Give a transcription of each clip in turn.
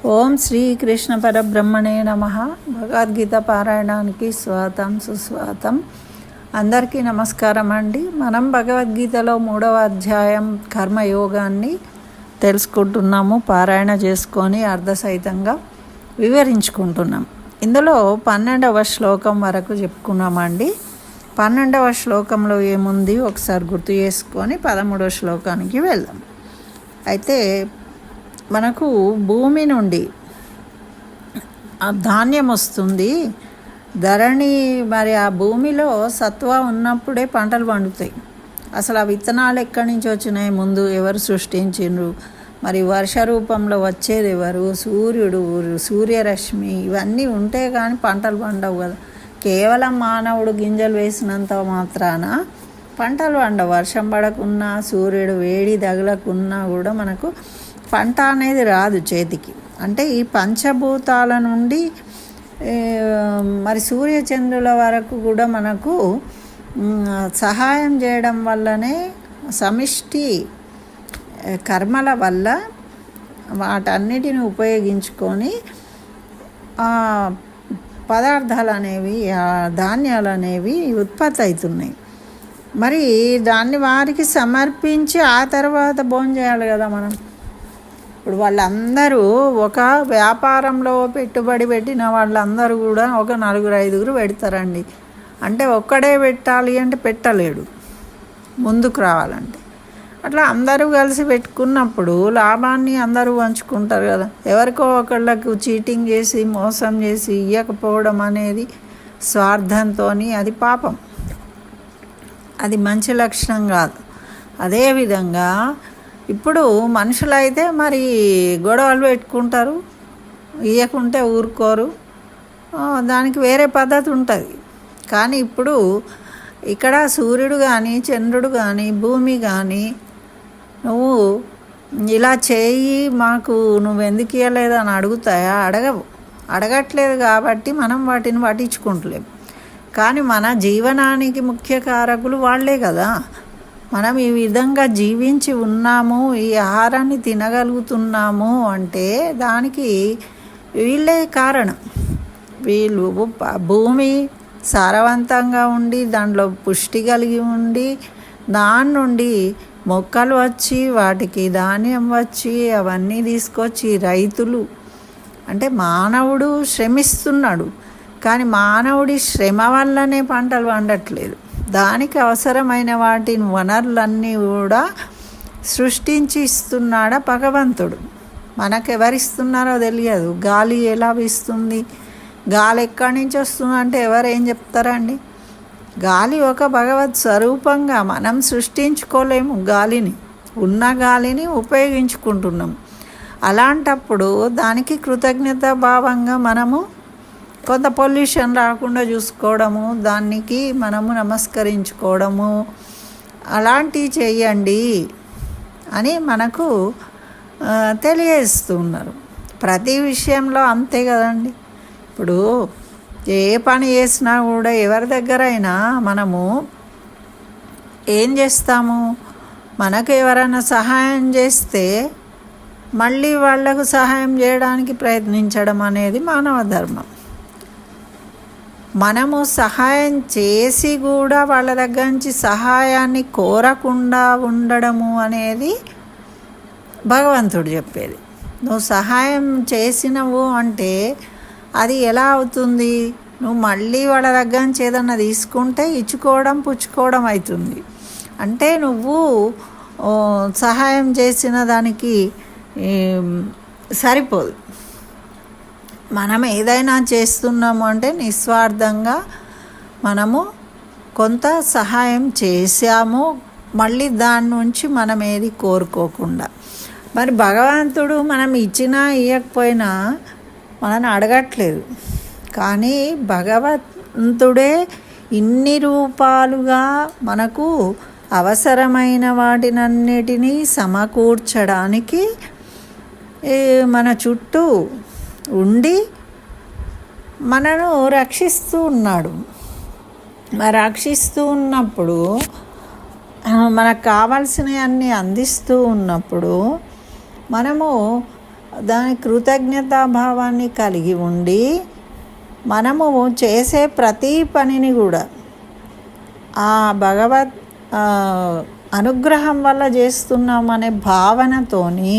ఓం శ్రీకృష్ణ పరబ్రహ్మణే నమః. భగవద్గీత పారాయణానికి స్వాగతం సుస్వాగతం. అందరికీ నమస్కారం అండి. మనం భగవద్గీతలో 3వ అధ్యాయం కర్మయోగాన్ని తెలుసుకుంటున్నాము. పారాయణ చేసుకొని అర్ధసహితంగా వివరించుకుంటున్నాం. ఇందులో 12వ శ్లోకం వరకు చెప్పుకున్నామండి. 12వ శ్లోకంలో ఏముంది ఒకసారి గుర్తు చేసుకొని 13వ శ్లోకానికి వెళ్దాం. అయితే మనకు భూమి నుండి ధాన్యం వస్తుంది. ధరణి మరి ఆ భూమిలో సత్వ ఉన్నప్పుడే పంటలు పండుతాయి. అసలు ఆ విత్తనాలు ఎక్కడి నుంచి వచ్చినాయి, ముందు ఎవరు సృష్టించిండ్రు, మరి వర్ష రూపంలో వచ్చేది ఎవరు, సూర్యుడు, సూర్యరశ్మి, ఇవన్నీ ఉంటే కానీ పంటలు పండవు కదా. కేవలం మానవుడు గింజలు వేసినంత మాత్రాన పంటలు పండవు. వర్షం పడకున్నా, సూర్యుడు వేడి తగలకున్నా కూడా మనకు పంట అనేది రాదు చేతికి. అంటే ఈ పంచభూతాల నుండి మరి సూర్యచంద్రుల వరకు కూడా మనకు సహాయం చేయడం వల్లనే సమిష్టి కర్మల వల్ల వాటన్నిటిని ఉపయోగించుకొని పదార్థాలు అనేవి, ధాన్యాలు అనేవి ఉత్పత్తి అవుతున్నాయి. మరి దాన్ని వారికి సమర్పించి ఆ తర్వాత భోజనం చేయాలి కదా మనం. ఇప్పుడు వాళ్ళందరూ ఒక వ్యాపారంలో పెట్టుబడి పెట్టిన వాళ్ళందరూ కూడా ఒక 4-5 పెడతారండి. అంటే ఒక్కడే పెట్టాలి అంటే పెట్టలేడు, ముందుకు రావాలంటే. అట్లా అందరూ కలిసి పెట్టుకున్నప్పుడు లాభాన్ని అందరూ పంచుకుంటారు కదా. ఎవరికో ఒకళ్ళకు చీటింగ్ చేసి మోసం చేసి ఇవ్వకపోవడం అనేది స్వార్థంతో అది పాపం, అది మంచి లక్షణం కాదు. అదేవిధంగా ఇప్పుడు మనుషులైతే మరి గొడవలు పెట్టుకుంటారు, ఇవ్వకుంటే ఊరుకోరు, దానికి వేరే పద్ధతి ఉంటుంది. కానీ ఇప్పుడు ఇక్కడ సూర్యుడు కానీ, చంద్రుడు కానీ, భూమి కానీ నువ్వు ఇలా చేయి, మాకు నువ్వు ఎందుకు ఇవ్వలేదు అని అడుగుతాయా? అడగట్లేదు కాబట్టి మనం వాటిని పట్టించుకుంటలేము. కానీ మన జీవనానికి ముఖ్య కారకులు వాళ్ళే కదా. మనం ఈ విధంగా జీవించి ఉన్నాము, ఈ ఆహారాన్ని తినగలుగుతున్నాము అంటే దానికి వీళ్ళే కారణం. వీళ్ళు భూమి సారవంతంగా ఉండి, దాంట్లో పుష్టి కలిగి ఉండి, దాని నుండి మొక్కలు వచ్చి, వాటికి ధాన్యం వచ్చి, అవన్నీ తీసుకొచ్చి రైతులు, అంటే మానవుడు శ్రమిస్తున్నాడు. కానీ మానవుడి శ్రమ వల్లనే పంటలు పండట్లేదు. దానికి అవసరమైన వాటిని వనరులన్నీ కూడా సృష్టించి ఇస్తున్నాడా భగవంతుడు. మనకెవరిస్తున్నారో తెలియదు. గాలి ఎలా ఇస్తుంది, గాలి ఎక్కడి నుంచి వస్తుంది అంటే ఎవరేం చెప్తారండి? గాలి ఒక భగవత్ స్వరూపంగా మనం సృష్టించుకోలేము. గాలిని, ఉన్న గాలిని ఉపయోగించుకుంటున్నాం. అలాంటప్పుడు దానికి కృతజ్ఞత భావంగా మనము కొంత పొల్యూషన్ రాకుండా చూసుకోవడము, దానికి మనము నమస్కరించుకోవడము, అలాంటివి చేయండి అని మనకు తెలియజేస్తున్నారు. ప్రతి విషయంలో అంతే కదండి. ఇప్పుడు ఏ పని చేసినా కూడా ఎవరి దగ్గరైనా మనము ఏం చేస్తాము, మనకు ఎవరైనా సహాయం చేస్తే మళ్ళీ వాళ్లకు సహాయం చేయడానికి ప్రయత్నించడం అనేది మానవ ధర్మం. మనము సహాయం చేసి కూడా వాళ్ళ దగ్గర నుంచి సహాయాన్ని కోరకుండా ఉండడము అనేది భగవంతుడు చెప్పేది. నువ్వు సహాయం చేసినవు అంటే అది ఎలా అవుతుంది? నువ్వు మళ్ళీ వాళ్ళ దగ్గర నుంచి ఏదన్నా తీసుకుంటే ఇచ్చుకోవడం పుచ్చుకోవడం అవుతుంది. అంటే నువ్వు సహాయం చేసిన దానికి సరిపోదు. మనం ఏదైనా చేస్తున్నాము అంటే నిస్వార్థంగా మనము కొంత సహాయం చేశాము, మళ్ళీ దాని నుంచి మనం ఏది కోరుకోకుండా. మరి భగవంతుడు మనం ఇచ్చినా ఇవ్వకపోయినా మనని అడగట్లేదు. కానీ భగవంతుడే ఇన్ని రూపాలుగా మనకు అవసరమైన వాటినన్నిటినీ సమకూర్చడానికి మన చుట్టూ ఉండి మనను రక్షిస్తూ ఉన్నాడు. మరి రక్షిస్తూ ఉన్నప్పుడు, మనకు కావాల్సినవన్నీ అందిస్తూ ఉన్నప్పుడు మనము దాని కృతజ్ఞతాభావాన్ని కలిగి ఉండి మనము చేసే ప్రతి పనిని కూడా ఆ భగవత్ అనుగ్రహం వల్ల చేస్తున్నామనే భావనతోని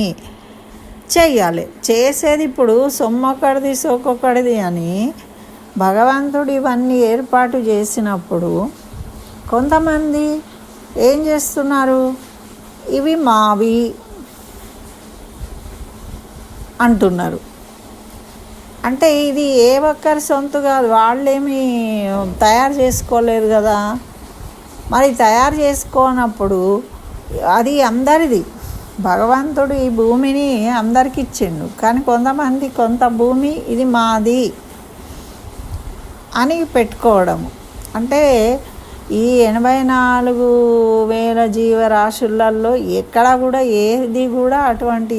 చెయ్యాలి. చేసేది ఇప్పుడు సొమ్మొకడిది సోకొకడిది అని భగవంతుడు ఇవన్నీ ఏర్పాటు చేసినప్పుడు కొంతమంది ఏం చేస్తున్నారు, ఇవి మావి అంటున్నారు. అంటే ఇది ఏ ఒక్కరి సొంత కాదు, వాళ్ళేమీ తయారు చేసుకోలేదు కదా. మరి తయారు చేసుకోనప్పుడు అది అందరిది. భగవంతుడు ఈ భూమిని అందరికి ఇచ్చిండు, కానీ కొంతమంది కొంత భూమి ఇది మాది అని పెట్టుకోవడము. అంటే ఈ 84,000 జీవరాశులలో ఎక్కడ కూడా ఏది కూడా అటువంటి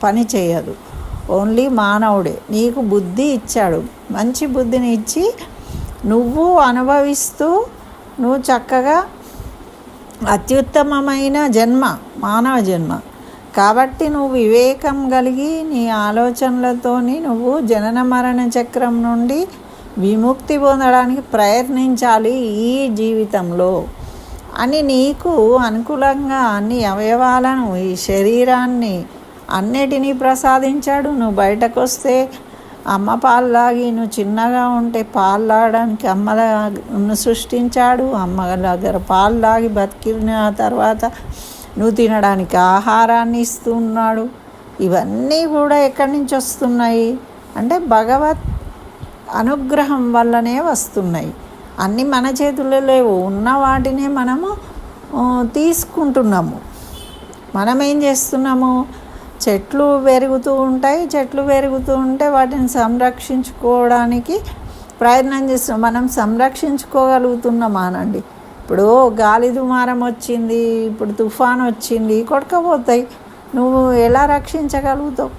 పని చేయదు. ఓన్లీ మానవుడే. నీకు బుద్ధి ఇచ్చాడు, మంచి బుద్ధిని ఇచ్చి నువ్వు అనుభవిస్తూ నువ్వు చక్కగా అత్యుత్తమమైన జన్మ మానవ జన్మ కాబట్టి నువ్వు వివేకం కలిగి నీ ఆలోచనలతోని నువ్వు జనన మరణ చక్రం నుండి విముక్తి పొందడానికి ప్రయత్నించాలి ఈ జీవితంలో అని నీకు అనుకూలంగా అన్ని అవయవాలను ఈ శరీరాన్ని అన్నిటినీ ప్రసాదించాడు. నువ్వు బయటకు వస్తే అమ్మ పాలు తాగి, నువ్వు చిన్నగా ఉంటే పాలు తాగడానికి అమ్మను సృష్టించాడు. అమ్మ దగ్గర పాలు తాగి బతికిన తర్వాత నువ్వు తినడానికి ఆహారాన్ని ఇస్తున్నాడు. ఇవన్నీ కూడా ఎక్కడి నుంచి వస్తున్నాయి అంటే భగవత్ అనుగ్రహం వల్లనే వస్తున్నాయి. అన్నీ మన చేతుల్లో లేవు, ఉన్న వాటినే మనము తీసుకుంటున్నాము. మనం ఏం చేస్తున్నాము, చెట్లు పెరుగుతూ ఉంటాయి, చెట్లు పెరుగుతూ ఉంటే వాటిని సంరక్షించుకోవడానికి ప్రయత్నం చేస్తున్నాం. మనం సంరక్షించుకోగలుగుతున్నామా అనండి. ఇప్పుడు గాలి దుమారం వచ్చింది, ఇప్పుడు తుఫాన్ వచ్చింది, కొట్టుకుపోతాయి. నువ్వు ఎలా రక్షించగలుగుతావు?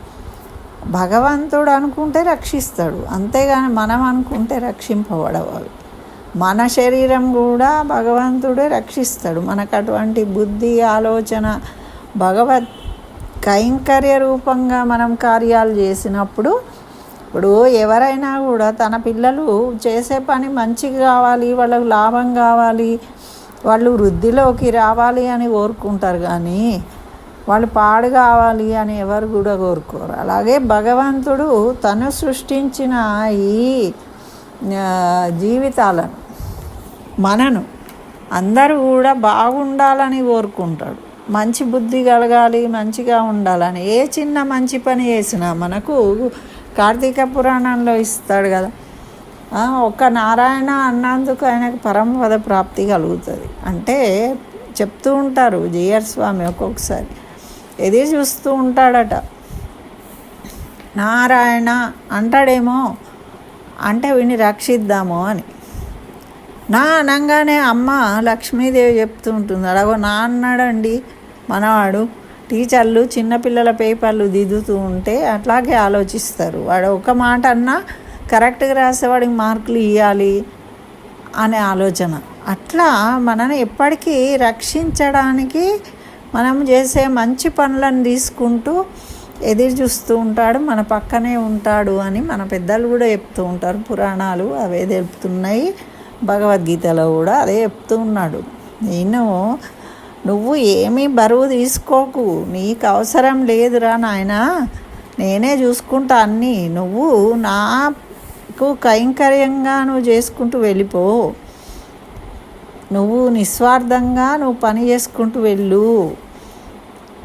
భగవంతుడు అనుకుంటే రక్షిస్తాడు, అంతేగాని మనం అనుకుంటే రక్షింపబడవాలి. మన శరీరం కూడా భగవంతుడే రక్షిస్తాడు. మనకు అటువంటి బుద్ధి ఆలోచన భగవత్ కైంకర్య రూపంగా మనం కార్యాలు చేసినప్పుడు, ఇప్పుడు ఎవరైనా కూడా తన పిల్లలు చేసే పని మంచిగా కావాలి, వాళ్ళకు లాభం కావాలి, వాళ్ళు వృద్ధిలోకి రావాలి అని కోరుకుంటారు, కానీ వాళ్ళు పాడు కావాలి అని ఎవరు కూడా కోరుకోరు. అలాగే భగవంతుడు తను సృష్టించిన ఈ జీవితాలను మనను అందరూ కూడా బాగుండాలని కోరుకుంటాడు. మంచి బుద్ధి కలగాలి, మంచిగా ఉండాలని. ఏ చిన్న మంచి పని చేసినా మనకు కార్తీక పురాణంలో ఇస్తాడు కదా, ఒక్క నారాయణ అన్నందుకు ఆయనకు పరమపద ప్రాప్తి కలుగుతుంది అంటే చెప్తూ ఉంటారు జీఆర్ స్వామి. ఒక్కొక్కసారి ఎదురు చూస్తూ ఉంటాడట, నారాయణ అంటాడేమో అంటే వీడిని రక్షిద్దాము అని. నా అనగానే అమ్మ లక్ష్మీదేవి చెప్తూ ఉంటుంది, అలాగో నా అన్నాడండి మనవాడు. టీచర్లు చిన్నపిల్లల పేపర్లు దిద్దుతూ ఉంటే అట్లాగే ఆలోచిస్తారు. వాడు ఒక మాట అన్నా కరెక్ట్గా రాసేవాడికి మార్కులు ఇవ్వాలి అనే ఆలోచన. అట్లా మనని ఎప్పటికీ రక్షించడానికి మనం చేసే మంచి పనులను తీసుకుంటూ ఎదురు చూస్తూ ఉంటాడు, మన పక్కనే ఉంటాడు అని మన పెద్దలు కూడా చెప్తూ ఉంటారు. పురాణాలు అవే తెలుపుతున్నాయి, భగవద్గీతలో కూడా అదే చెప్తూ ఉన్నాడు. నువ్వు ఏమీ బరువు తీసుకోకు, నీకు అవసరం లేదురా నాయనా, నేనే చూసుకుంటా అన్నీ, నువ్వు నాకు కైంకర్యంగా నువ్వు చేసుకుంటూ వెళ్ళిపో, నువ్వు నిస్వార్థంగా నువ్వు పని చేసుకుంటూ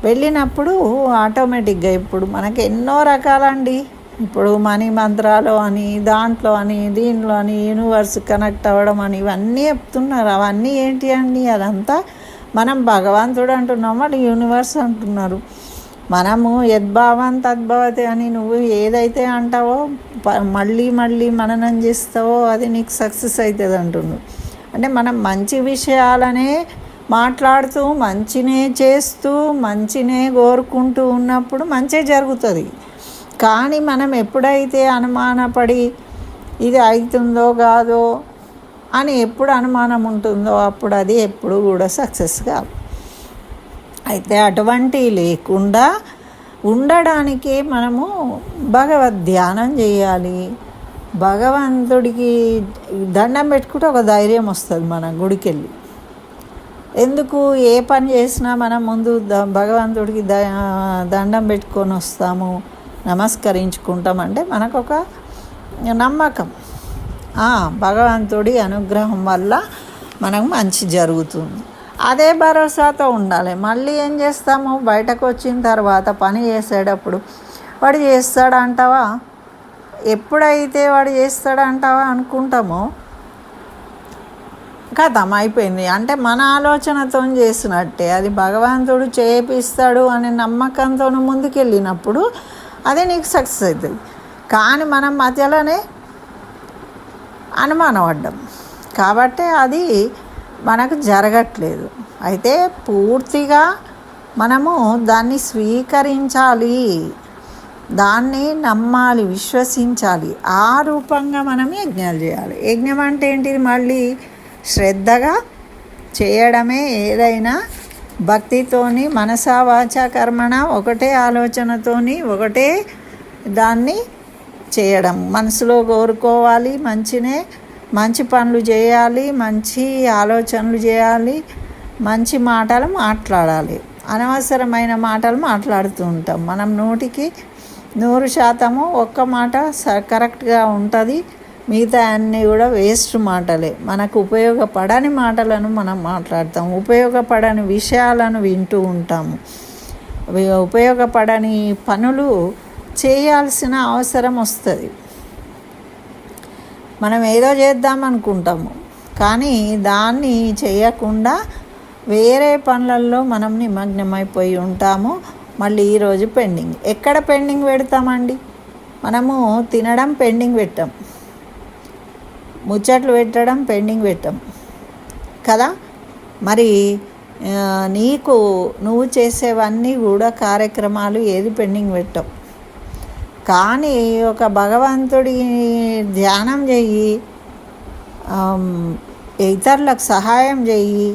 వెళ్ళినప్పుడు ఆటోమేటిక్గా ఇప్పుడు మనకి ఎన్నో రకాలండి. ఇప్పుడు మనీ మంత్రాలు అని, దాంట్లో అని, దీంట్లో అని, యూనివర్స్ కనెక్ట్ అవ్వడం అని ఇవన్నీ చెప్తున్నారు. అవన్నీ ఏంటి అండి? అదంతా మనం భగవంతుడు అంటున్నాం, వాళ్ళు యూనివర్స్ అంటున్నారు. మనము యద్భావం తద్భవతి అని నువ్వు ఏదైతే అంటావో మళ్ళీ మళ్ళీ మననం చేస్తావో అది నీకు సక్సెస్ అవుతుంది అంటున్నావు. అంటే మనం మంచి విషయాలనే మాట్లాడుతూ, మంచినే చేస్తూ, మంచినే కోరుకుంటూ ఉన్నప్పుడు మంచి జరుగుతుంది. కానీ మనం ఎప్పుడైతే అనుమానపడి ఇది అవుతుందో కాదో అని ఎప్పుడు అనుమానం ఉంటుందో అప్పుడు అది ఎప్పుడు కూడా సక్సెస్ కాదు. అయితే అటువంటి లేకుండా ఉండడానికి మనము భగవద్ ధ్యానం చేయాలి. భగవంతుడికి దండం పెట్టుకుంటే ఒక ధైర్యం వస్తుంది మన గుడికి వెళ్ళి. ఎందుకు ఏ పని చేసినా మనం ముందు భగవంతుడికి దండం పెట్టుకొని వస్తాము, నమస్కరించుకుంటామంటే మనకు ఒక నమ్మకం, భగవంతుడి అనుగ్రహం వల్ల మనకు మంచి జరుగుతుంది. అదే భరోసాతో ఉండాలి. మళ్ళీ ఏం చేస్తాము, బయటకు వచ్చిన తర్వాత పని చేసేటప్పుడు వాడు చేస్తాడంటావా, ఎప్పుడైతే వాడు చేస్తాడంటావా అనుకుంటామో కథం అయిపోయింది. అంటే మన ఆలోచనతో చేసినట్టే. అది భగవంతుడు చేపిస్తాడు అనే నమ్మకంతో ముందుకెళ్ళినప్పుడు అది నీకు సక్సెస్ అవుతుంది. కానీ మనం మధ్యలోనే అనుమానపడ్డాం కాబట్టి అది మనకు జరగట్లేదు. అయితే పూర్తిగా మనము దాన్ని స్వీకరించాలి, దాన్ని నమ్మాలి, విశ్వసించాలి. ఆ రూపంగా మనం యజ్ఞాలు చేయాలి. యజ్ఞం అంటే ఏంటిది, మళ్ళీ శ్రద్ధగా చేయడమే. ఏదైనా భక్తితోని మనసా వాచా కర్మణ ఒకటే ఆలోచనతోని ఒకటే దాన్ని చేయడం. మనసులో కోరుకోవాలి, మంచి పనులు చేయాలి, మంచి ఆలోచనలు చేయాలి, మంచి మాటలు మాట్లాడాలి. అనవసరమైన మాటలు మాట్లాడుతూ ఉంటాం. మనం 100% ఒక్క మాట కరెక్ట్గా ఉంటుంది, మిగతా అన్నీ కూడా వేస్ట్ మాటలే. మనకు ఉపయోగపడని మాటలను మనం మాట్లాడతాం, ఉపయోగపడని విషయాలను వింటూ ఉంటాము, ఉపయోగపడని పనులు చేయాల్సిన అవసరం వస్తుంది. మనం ఏదో చేద్దాం అనుకుంటాము, కానీ దాన్ని చేయకుండా వేరే పనులలో మనం నిమగ్నమైపోయి ఉంటాము. మళ్ళీ ఈరోజు పెండింగ్. ఎక్కడ పెండింగ్ పెడతామండి? మనము తినడం పెండింగ్ పెట్టాం, ముచ్చట్లు పెట్టడం పెండింగ్ పెట్టాం కదా. మరి నువ్వు చేసేవన్నీ కూడా కార్యక్రమాలు ఏది పెండింగ్ పెట్టావు. కానీ ఒక భగవంతుడి ధ్యానం చెయ్యి, ఇతరులకు సహాయం చెయ్యి,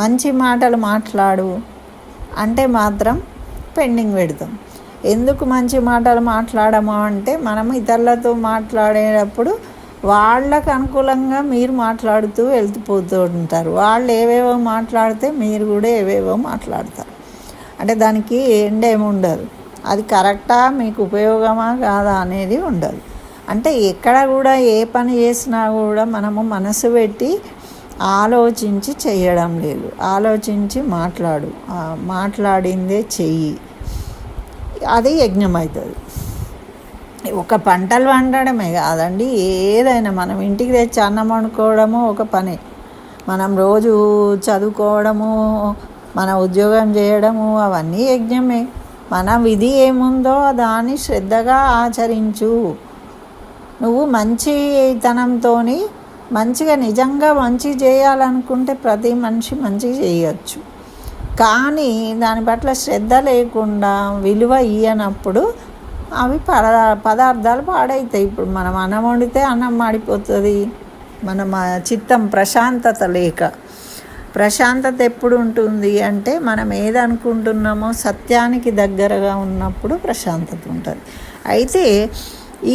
మంచి మాటలు మాట్లాడు అంటే మాత్రం పెండింగ్ పెడతాం. ఎందుకు మంచి మాటలు మాట్లాడము అంటే, మనం ఇతరులతో మాట్లాడేటప్పుడు వాళ్ళకు అనుకూలంగా మీరు మాట్లాడుతూ వెళ్తుపోతూ ఉంటారు. వాళ్ళు ఏవేవో మాట్లాడితే మీరు కూడా ఏవేవో మాట్లాడతారు. అంటే దానికి ఎండ్ ఏమి ఉండదు. అది కరెక్టా, మీకు ఉపయోగమా కాదా అనేది ఉండదు. అంటే ఎక్కడ కూడా ఏ పని చేసినా కూడా మనము మనసు పెట్టి ఆలోచించి చేయడం లేదు. ఆలోచించి మాట్లాడిందే చెయ్యి, అది యజ్ఞం అవుతుంది. ఒక పంటలు వండడమే కాదండి, ఏదైనా మనం ఇంటికి తెచ్చి అన్నం వండుకోవడము ఒక పని, మనం రోజు చదువుకోవడము, మన ఉద్యోగం చేయడము అవన్నీ యజ్ఞమే. మన విధి ఏముందో దాన్ని శ్రద్ధగా ఆచరించు. నువ్వు మంచితనంతో మంచిగా నిజంగా మంచి చేయాలనుకుంటే ప్రతి మనిషి మంచిగా చేయవచ్చు. కానీ దాని పట్ల శ్రద్ధ లేకుండా విలువ ఇయ్యనప్పుడు అవి పదార్థాలు పాడవుతాయి. ఇప్పుడు మనం అన్నం వండితే అన్నం మాడిపోతుంది. మన చిత్తం ప్రశాంతత లేక, ప్రశాంతత ఎప్పుడు ఉంటుంది అంటే మనం ఏదనుకుంటున్నామో సత్యానికి దగ్గరగా ఉన్నప్పుడు ప్రశాంతత ఉంటుంది. అయితే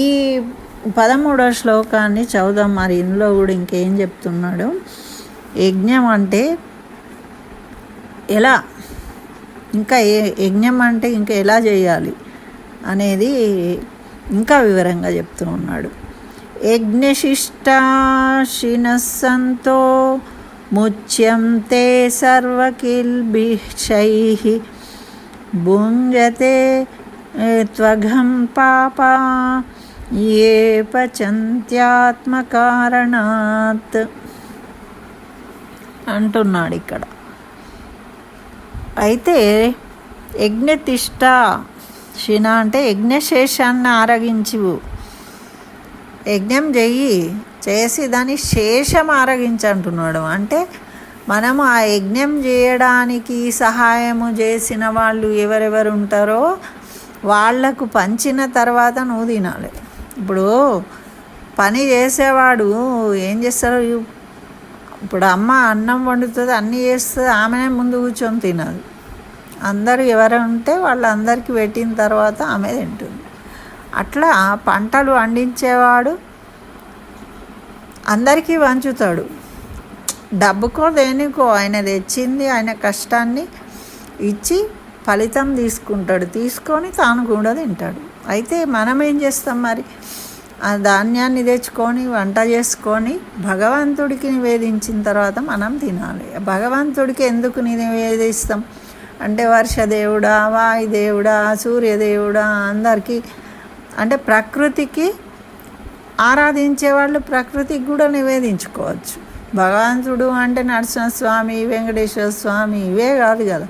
ఈ 13వ శ్లోకాన్ని చదువుదాం. మరి ఇందులో కూడా ఇంకేం చెప్తున్నాడు, యజ్ఞం అంటే ఎలా, ఇంకా యజ్ఞం అంటే ఇంకా ఎలా చేయాలి అనేది ఇంకా వివరంగా చెప్తూ ఉన్నాడు. యజ్ఞశిష్టాశినస్సంతో ముచ్యంతే సర్వకిల్బిషైః భుంజతే త్వఘం పాపా ఏ పచంత్యాత్మకారణాత్ అంటున్నాడు ఇక్కడ. అయితే యజ్ఞతిష్ట శిన అంటే యజ్ఞశేషాన్ని ఆరగించు, యజ్ఞం చేసి దాని శేషం ఆరగించు అంటున్నాడు. అంటే మనము ఆ యజ్ఞం చేయడానికి సహాయము చేసిన వాళ్ళు ఎవరెవరు ఉంటారో వాళ్లకు పంచిన తర్వాత నువ్వు తినాలి. ఇప్పుడు పని చేసేవాడు ఏం చేస్తారు, ఇప్పుడు అమ్మ అన్నం వండుతుంది, అన్నీ చేస్తుంది, ఆమెనే ముందు కూర్చొని తినదు. అందరూ ఎవరు ఉంటే వాళ్ళందరికీ పెట్టిన తర్వాత ఆమె తింటుంది. అట్లా పంటలు పండించేవాడు అందరికీ పంచుతాడు. డబ్బుకో దేనికో ఆయన తెచ్చింది ఆయన కష్టాన్ని ఇచ్చి ఫలితం తీసుకుంటాడు. తీసుకొని తాను కూడా తింటాడు. అయితే మనం ఏం చేస్తాం మరి? ఆ ధాన్యాన్ని తెచ్చుకొని వంట చేసుకొని భగవంతుడికి నివేదించిన తర్వాత మనం తినాలి. భగవంతుడికి ఎందుకు నివేదిస్తాం అంటే వర్షదేవుడా, వాయుదేవుడా, సూర్యదేవుడా అందరికీ అంటే ప్రకృతికి ఆరాధించే వాళ్ళు ప్రకృతికి కూడా నివేదించుకోవచ్చు. భగవంతుడు అంటే నరసింహస్వామి, వెంకటేశ్వర స్వామి ఇవే కాదు కదా,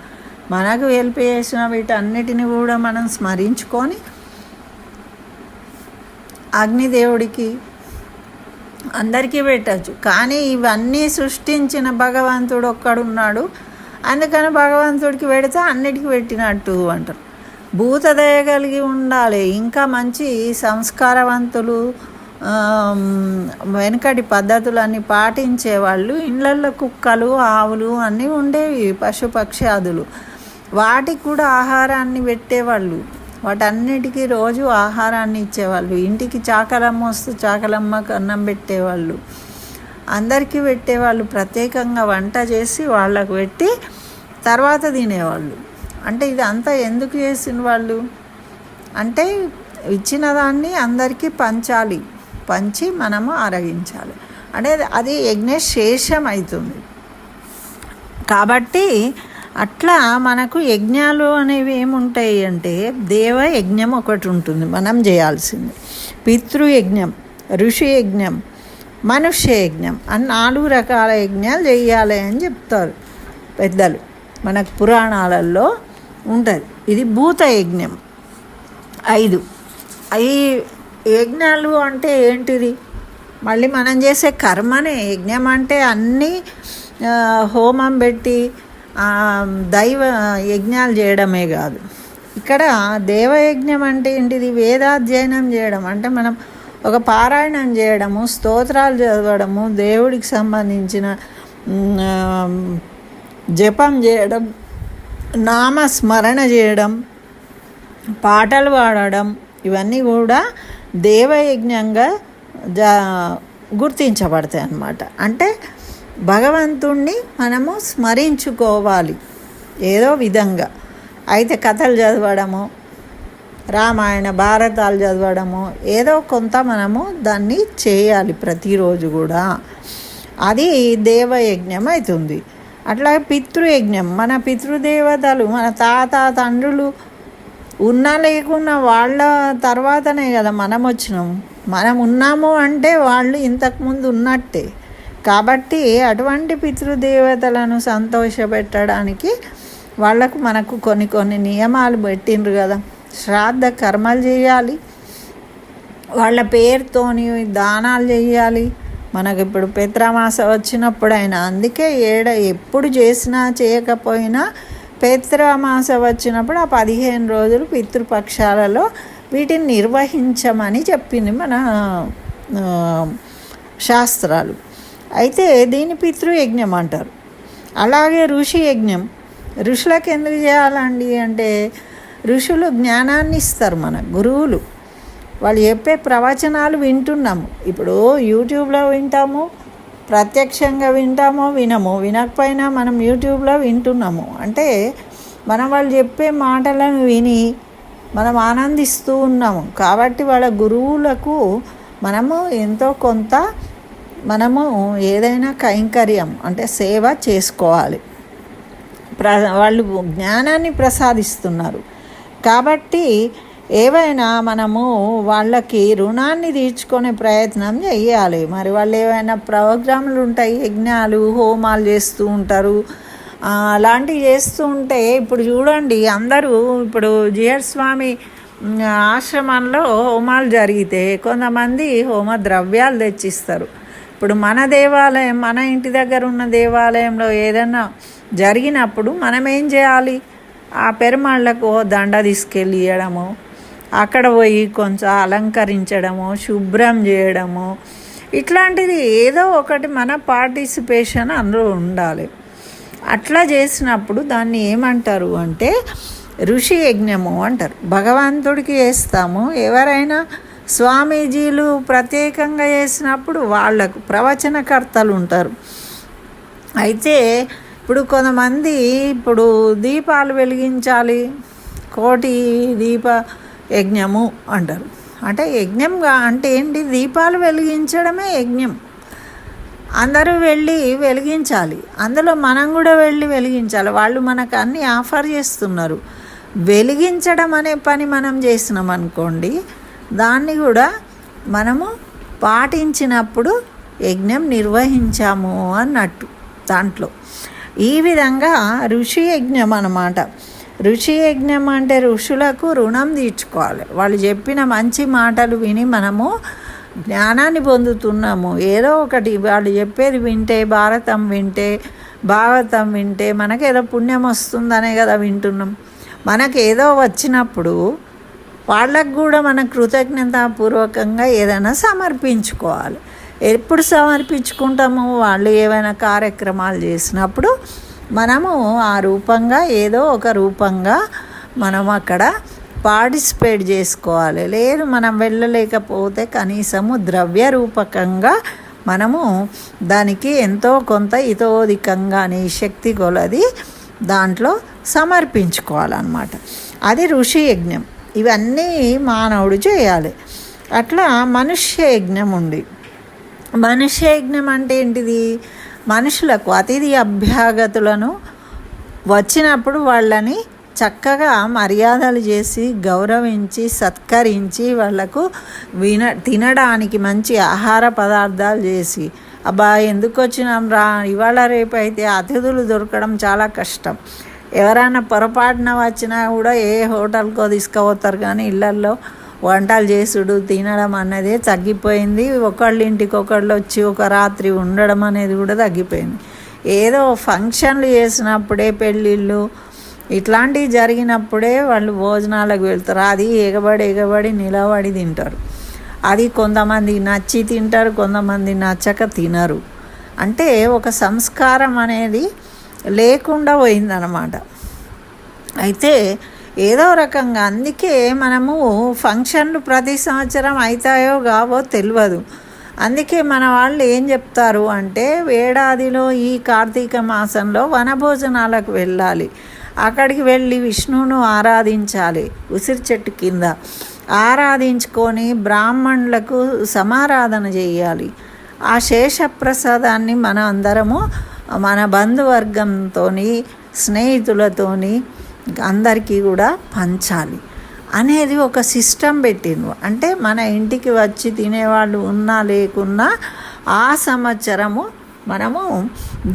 మనకు హెల్ప్ చేసిన వీటన్నిటిని కూడా మనం స్మరించుకొని అగ్నిదేవుడికి అందరికీ పెట్టచ్చు. కానీ ఇవన్నీ సృష్టించిన భగవంతుడు ఒక్కడున్నాడు, అందుకని భగవంతుడికి పెడితే అన్నిటికీ పెట్టినట్టు అంటారు. భూతదయ కలిగి ఉండాలి. ఇంకా మంచి సంస్కారవంతులు, వెనకటి పద్ధతులన్నీ పాటించేవాళ్ళు. ఇళ్ళల్లో కుక్కలు, ఆవులు అన్నీ ఉండేవి, పశుపక్ష్యాదులు. వాటికి కూడా ఆహారాన్ని పెట్టేవాళ్ళు. వాటన్నిటికీ రోజు ఆహారాన్ని ఇచ్చేవాళ్ళు. ఇంటికి చాకలమ్మ వస్తే చాకలమ్మకు అన్నం పెట్టేవాళ్ళు, అందరికీ పెట్టేవాళ్ళు. ప్రత్యేకంగా వంట చేసి వాళ్ళకు పెట్టి తర్వాత తినేవాళ్ళు. అంటే ఇది అంతా ఎందుకు చేసిన వాళ్ళు అంటే ఇచ్చిన దాన్ని అందరికీ పంచాలి, పంచి మనము ఆరగించాలి. అంటే అది యజ్ఞశేషం అవుతుంది. కాబట్టి అట్లా మనకు యజ్ఞాలు అనేవి ఏముంటాయి అంటే దేవ యజ్ఞం ఒకటి ఉంటుంది మనం చేయాల్సింది, పితృయజ్ఞం, ఋషి యజ్ఞం, మనుష్య యజ్ఞం అని 4 రకాల యజ్ఞాలు చేయాలి అని చెప్తారు పెద్దలు. మనకు పురాణాలలో ఉంటుంది. ఇది భూత యజ్ఞం 5. ఈ యజ్ఞాలు అంటే ఏంటిది? మళ్ళీ మనం చేసే కర్మనే యజ్ఞం అంటే. అన్నీ హోమం పెట్టి దైవ యజ్ఞాలు చేయడమే కాదు. ఇక్కడ దేవయజ్ఞం అంటే ఏంటిది? వేదాధ్యయనం చేయడం అంటే మనం ఒక పారాయణం చేయడము, స్తోత్రాలు చదవడము, దేవుడికి సంబంధించిన జపం చేయడం, నామస్మరణ చేయడం, పాటలు పాడడం, ఇవన్నీ కూడా దేవయజ్ఞంగా గుర్తించబడతాయి అన్నమాట. అంటే భగవంతుణ్ణి మనము స్మరించుకోవాలి ఏదో విధంగా. అయితే కథలు చదవడము, రామాయణ భారతాలు చదవడము, ఏదో కొంత మనము దాన్ని చేయాలి ప్రతిరోజు కూడా. అది దేవయజ్ఞం అవుతుంది. అట్లాగే పితృయజ్ఞం, మన పితృదేవతలు, మన తాత తండ్రులు ఉన్నా లేకున్నా వాళ్ళ తర్వాతనే కదా మనం వచ్చినాము. మనం ఉన్నాము అంటే వాళ్ళు ఇంతకుముందు ఉన్నట్టే. కాబట్టి అటువంటి పితృదేవతలను సంతోషపెట్టడానికి వాళ్ళకు మనకు కొన్ని నియమాలు పెట్టిండ్రు కదా. శ్రాద్ధ కర్మలు చేయాలి, వాళ్ళ పేరుతోని దానాలు చేయాలి. మనకు ఇప్పుడు పిత్రమాస వచ్చినప్పుడైనా, అందుకే ఎప్పుడు చేసినా చేయకపోయినా పిత్రమాస వచ్చినప్పుడు ఆ 15 రోజులు పితృపక్షాలలో వీటిని నిర్వహించమని చెప్పింది మన శాస్త్రాలు. అయితే దీని పితృయజ్ఞం అంటారు. అలాగే ఋషి యజ్ఞం, ఋషులకు ఎందుకు చేయాలండి అంటే ఋషులు జ్ఞానాన్ని ఇస్తారు. మన గురువులు వాళ్ళు చెప్పే ప్రవచనాలు వింటున్నాము. ఇప్పుడు యూట్యూబ్లో వింటాము, ప్రత్యక్షంగా వింటామో వినము, వినకపోయినా మనం యూట్యూబ్లో వింటున్నాము. అంటే మనం వాళ్ళు చెప్పే మాటలను విని మనం ఆనందిస్తూ ఉన్నాము. కాబట్టి వాళ్ళ గురువులకు మనము ఎంతో కొంత మనము ఏదైనా కైంకర్యం అంటే సేవ చేసుకోవాలి. వాళ్ళు జ్ఞానాన్ని ప్రసాదిస్తున్నారు కాబట్టి ఏవైనా మనము వాళ్ళకి రుణాన్ని తీర్చుకునే ప్రయత్నం చేయాలి. మరి వాళ్ళు ఏవైనా ప్రోగ్రాంలు ఉంటాయి, యజ్ఞాలు హోమాలు చేస్తూ ఉంటారు. అలాంటివి చేస్తూ ఉంటే ఇప్పుడు చూడండి, అందరూ ఇప్పుడు జిఆర్ స్వామి ఆశ్రమంలో హోమాలు జరిగితే కొంతమంది హోమ ద్రవ్యాలు తెచ్చిస్తారు. ఇప్పుడు మన దేవాలయం, మన ఇంటి దగ్గర ఉన్న దేవాలయంలో ఏదైనా జరిగినప్పుడు మనం ఏం చేయాలి? ఆ పెరుమాళ్లకు దండ తీసుకెళ్ళి ఇవ్వడము, అక్కడ పోయి కొంచెం అలంకరించడము, శుభ్రం చేయడము, ఇట్లాంటిది ఏదో ఒకటి మన పార్టిసిపేషన్ అందులో ఉండాలి. అట్లా చేసినప్పుడు దాన్ని ఏమంటారు అంటే ఋషి యజ్ఞము అంటారు. భగవంతుడికి చేస్తాము. ఎవరైనా స్వామీజీలు ప్రత్యేకంగా చేసినప్పుడు వాళ్ళకు ప్రవచనకర్తలు ఉంటారు. అయితే ఇప్పుడు కొంతమంది దీపాలు వెలిగించాలి, కోటి దీప యజ్ఞము అంటారు. అంటే యజ్ఞంగా అంటే ఏంటి? దీపాలు వెలిగించడమే యజ్ఞం. అందరూ వెళ్ళి వెలిగించాలి, అందులో మనం కూడా వెళ్ళి వెలిగించాలి. వాళ్ళు మనకు అన్నీ ఆఫర్ చేస్తున్నారు. వెలిగించడం అనే పని మనం చేసినాం అనుకోండి, దాన్ని కూడా మనము పాటించినప్పుడు యజ్ఞం నిర్వహించాము అన్నట్టు దాంట్లో. ఈ విధంగా ఋషి యజ్ఞం అన్నమాట. ఋషి యజ్ఞం అంటే ఋషులకు రుణం తీర్చుకోవాలి. వాళ్ళు చెప్పిన మంచి మాటలు విని మనము జ్ఞానాన్ని పొందుతున్నాము. ఏదో ఒకటి వాళ్ళు చెప్పేది వింటే, భాగవతం వింటే మనకేదో పుణ్యం వస్తుందనే కదా వింటున్నాం. మనకు ఏదో వచ్చినప్పుడు వాళ్ళకు కూడా మన కృతజ్ఞతాపూర్వకంగా ఏదైనా సమర్పించుకోవాలి. ఎప్పుడు సమర్పించుకుంటాము? వాళ్ళు ఏవైనా కార్యక్రమాలు చేసినప్పుడు మనము ఆ రూపంగా ఏదో ఒక రూపంగా మనం అక్కడ పార్టిసిపేట్ చేసుకోవాలి. లేదు మనం వెళ్ళలేకపోతే కనీసము ద్రవ్య రూపకంగా మనము దానికి ఎంతో కొంత ఇతోధికంగా నీ శక్తి కొలది దాంట్లో సమర్పించుకోవాలన్నమాట. అది ఋషి యజ్ఞం. ఇవన్నీ మానవుడు చేయాలి. అట్లా మనుష్య యజ్ఞం ఉంది. మనుష్య యజ్ఞం అంటే ఏంటిది? మనుషులకు అతిథి అభ్యాగతులను వచ్చినప్పుడు వాళ్ళని చక్కగా మర్యాదలు చేసి గౌరవించి సత్కరించి వాళ్లకు తినడానికి మంచి ఆహార పదార్థాలు చేసి, అబ్బా ఎందుకు వచ్చినాం రా, ఇవాళ రేపు అయితే అతిథులు దొరకడం చాలా కష్టం. ఎవరైనా పొరపాటున వచ్చినా కూడా ఏ హోటల్కో తీసుకుపోతారు, కానీ ఇళ్లల్లో వంటలు చేసుడు తినడం అన్నదే తగ్గిపోయింది. ఒకళ్ళ ఇంటికి ఒకళ్ళు వచ్చి ఒక రాత్రి ఉండడం అనేది కూడా తగ్గిపోయింది. ఏదో ఫంక్షన్లు చేసినప్పుడే, పెళ్ళిళ్ళు ఇట్లాంటివి జరిగినప్పుడే వాళ్ళు భోజనాలకు వెళ్తారు. అది ఎగబడి నిలబడి తింటారు. అది కొంతమంది నచ్చి తింటారు, కొంతమంది నచ్చక తినరు. అంటే ఒక సంస్కారం అనేది లేకుండా పోయిందన్నమాట. అయితే ఏదో రకంగా అందుకే మనము ఫంక్షన్లు ప్రతి సంవత్సరం అవుతాయో కావో తెలియదు. అందుకే మన వాళ్ళు ఏం చెప్తారు అంటే ఏడాదిలో ఈ కార్తీక మాసంలో వనభోజనాలకు వెళ్ళాలి. అక్కడికి వెళ్ళి విష్ణువును ఆరాధించాలి. ఉసిరి చెట్టు కింద ఆరాధించుకొని బ్రాహ్మణులకు సమారాధన చేయాలి. ఆ శేషప్రసాదాన్ని మన అందరము మన బంధువర్గంతో, స్నేహితులతోని అందరికీ కూడా పంచాలి అనేది ఒక సిస్టమ్ పెట్టిండు. అంటే మన ఇంటికి వచ్చి తినేవాళ్ళు ఉన్నా లేకున్నా ఆ సంవత్సరము మనము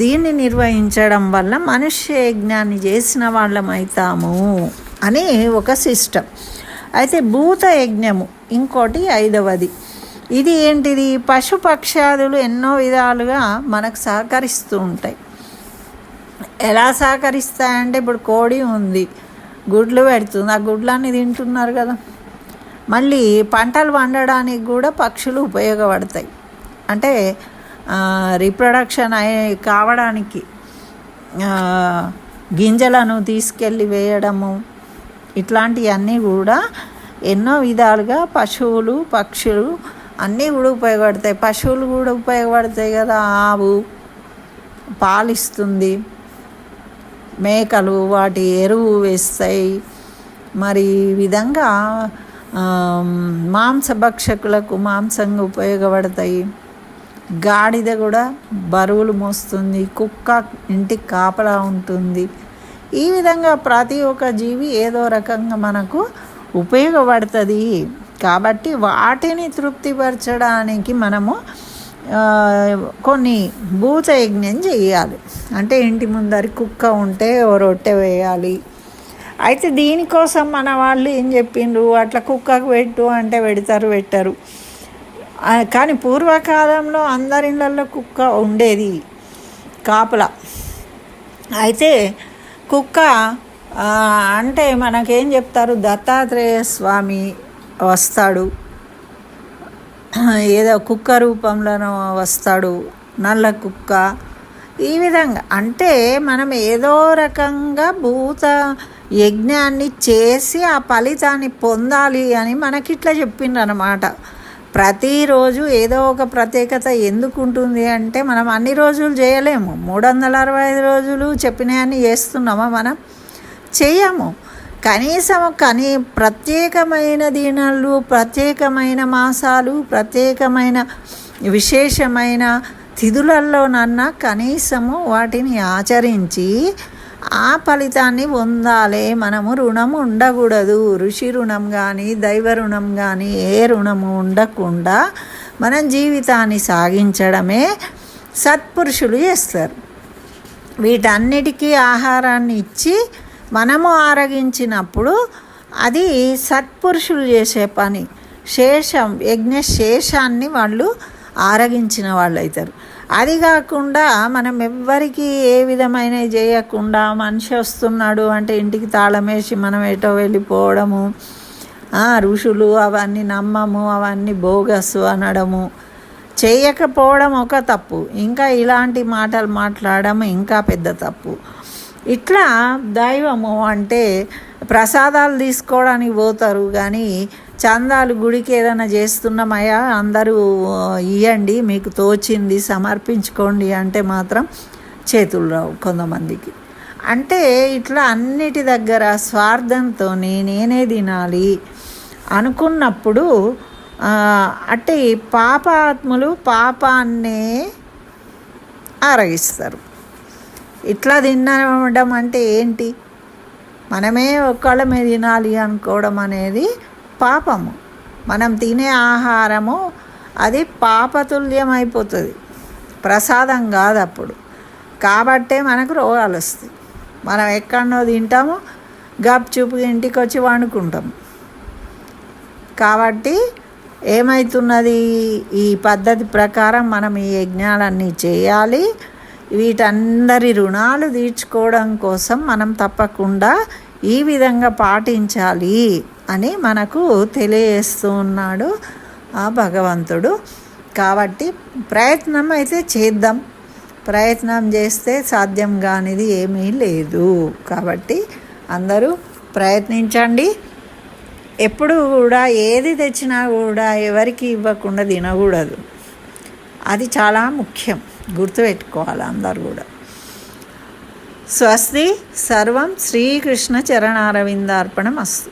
దీన్ని నిర్వహించడం వల్ల మనుష్య యజ్ఞాన్ని చేసిన వాళ్ళం అవుతాము అని ఒక సిస్టమ్. అయితే భూత యజ్ఞము ఇంకోటి 5వది. ఇది ఏంటిది? పశుపక్షాదులు ఎన్నో విధాలుగా మనకు సహకరిస్తూ ఉంటాయి. ఎలా సహకరిస్తాయంటే, ఇప్పుడు కోడి ఉంది, గుడ్లు పెడుతుంది, ఆ గుడ్లన్నీ తింటున్నారు కదా. మళ్ళీ పంటలు పండడానికి కూడా పక్షులు ఉపయోగపడతాయి. అంటే రీప్రొడక్షన్ కావడానికి గింజలను తీసుకెళ్ళి వేయడము, ఇట్లాంటివన్నీ కూడా ఎన్నో విధాలుగా పశువులు, పక్షులు అన్నీ కూడా ఉపయోగపడతాయి. పశువులు కూడా ఉపయోగపడతాయి కదా. ఆవు పాలిస్తుంది, మేకలు వాటి ఎరువు వేస్తాయి. మరి ఈ విధంగా మాంసభక్షకులకు మాంసంగా ఉపయోగపడతాయి. గాడిద కూడా బరువులు మోస్తుంది, కుక్క ఇంటికి కాపలా ఉంటుంది. ఈ విధంగా ప్రతి ఒక్క జీవి ఏదో రకంగా మనకు ఉపయోగపడుతుంది. కాబట్టి వాటిని తృప్తిపరచడానికి మనము కొన్ని భూత యజ్ఞం చేయాలి. అంటే ఇంటి ముందరి కుక్క ఉంటే ఓ రొట్టె వేయాలి. అయితే దీనికోసం మన వాళ్ళు ఏం చెప్పిండ్రు, అట్లా కుక్కకు పెట్టు అంటే పెట్టరు. కానీ పూర్వకాలంలో అందరిళ్ళల్లో కుక్క ఉండేది కాపలా. అయితే కుక్క అంటే మనకేం చెప్తారు, దత్తాత్రేయ స్వామి వస్తాడు, ఏదో కుక్క రూపంలోనో వస్తాడు, నల్ల కుక్క. ఈ విధంగా అంటే మనం ఏదో రకంగా భూత యజ్ఞాన్ని చేసి ఆ ఫలితాన్ని పొందాలి అని మనకి ఇట్లా చెప్పిండ్రనమాట. ప్రతిరోజు ఏదో ఒక ప్రత్యేకత ఎందుకు ఉంటుంది అంటే మనం అన్ని రోజులు చేయలేము. 365 రోజులు చెప్పినవన్నీ చేస్తున్నామా? మనం చేయము. కనీసం ప్రత్యేకమైన దినాలు, ప్రత్యేకమైన మాసాలు, ప్రత్యేకమైన విశేషమైన తిథులలోనన్నా కనీసము వాటిని ఆచరించి ఆ ఫలితాన్ని పొందాలి. మనము రుణము ఉండకూడదు. ఋషి రుణం కానీ దైవ రుణం కానీ ఏ రుణము ఉండకుండా మనం జీవితాన్ని సాగించడమే సత్పురుషులు చేస్తారు. వీటన్నిటికీ ఆహారాన్ని ఇచ్చి మనము ఆరగించినప్పుడు అది సత్పురుషులు చేసే పని. యజ్ఞ శేషాన్ని వాళ్ళు ఆరగించిన వాళ్ళు అవుతారు. అది కాకుండా మనం ఎవ్వరికి ఏ విధమైన చేయకుండా మనిషి వస్తున్నాడు అంటే ఇంటికి తాళం వేసి మనం ఎటో వెళ్ళిపోవడము, ఋషులు అవన్నీ నమ్మము, అవన్నీ బోగస్సు అనడము, చేయకపోవడం ఒక తప్పు. ఇంకా ఇలాంటి మాటలు మాట్లాడడం ఇంకా పెద్ద తప్పు. ఇట్లా దైవము అంటే ప్రసాదాలు తీసుకోవడానికి పోతారు కానీ చందాలు గుడికి ఏదైనా చేస్తున్నామయ్యా అందరూ ఇవ్వండి మీకు తోచింది సమర్పించుకోండి అంటే మాత్రం చేతులు రావు కొంతమందికి. అంటే ఇట్లా అన్నిటి దగ్గర స్వార్థంతో నేనే తినాలి అనుకున్నప్పుడు అంటే పాపాత్ములు పాపాన్నే ఆరగిస్తారు. ఇట్లా తినడం అంటే ఏంటి? మనమే ఒక్కళ్ళమే తినాలి అనుకోవడం అనేది పాపము. మనం తినే ఆహారము అది పాపతుల్యం అయిపోతుంది, ప్రసాదం కాదు అప్పుడు. కాబట్టే మనకు రోగాలు వస్తాయి. మనం ఎక్కడనో తింటాము, గప్చుపు ఇంటికి వచ్చి వండుకుంటాము. కాబట్టి ఏమవుతున్నది? ఈ పద్ధతి ప్రకారం మనం ఈ యజ్ఞాలన్నీ చేయాలి. వీటందరి రుణాలు తీర్చుకోవడం కోసం మనం తప్పకుండా ఈ విధంగా పాటించాలి అని మనకు తెలియజేస్తూ ఉన్నాడు ఆ భగవంతుడు. కాబట్టి ప్రయత్నం అయితే చేద్దాం. ప్రయత్నం చేస్తే సాధ్యం కానిది ఏమీ లేదు. కాబట్టి అందరూ ప్రయత్నించండి. ఎప్పుడు కూడా ఏది తెచ్చినా కూడా ఎవరికి ఇవ్వకుండా తినకూడదు. అది చాలా ముఖ్యం, గుర్తుపెట్టుకోవాలి అందరు కూడా. స్వస్తి. సర్వం శ్రీకృష్ణ చరణారవిందార్పణమస్తు.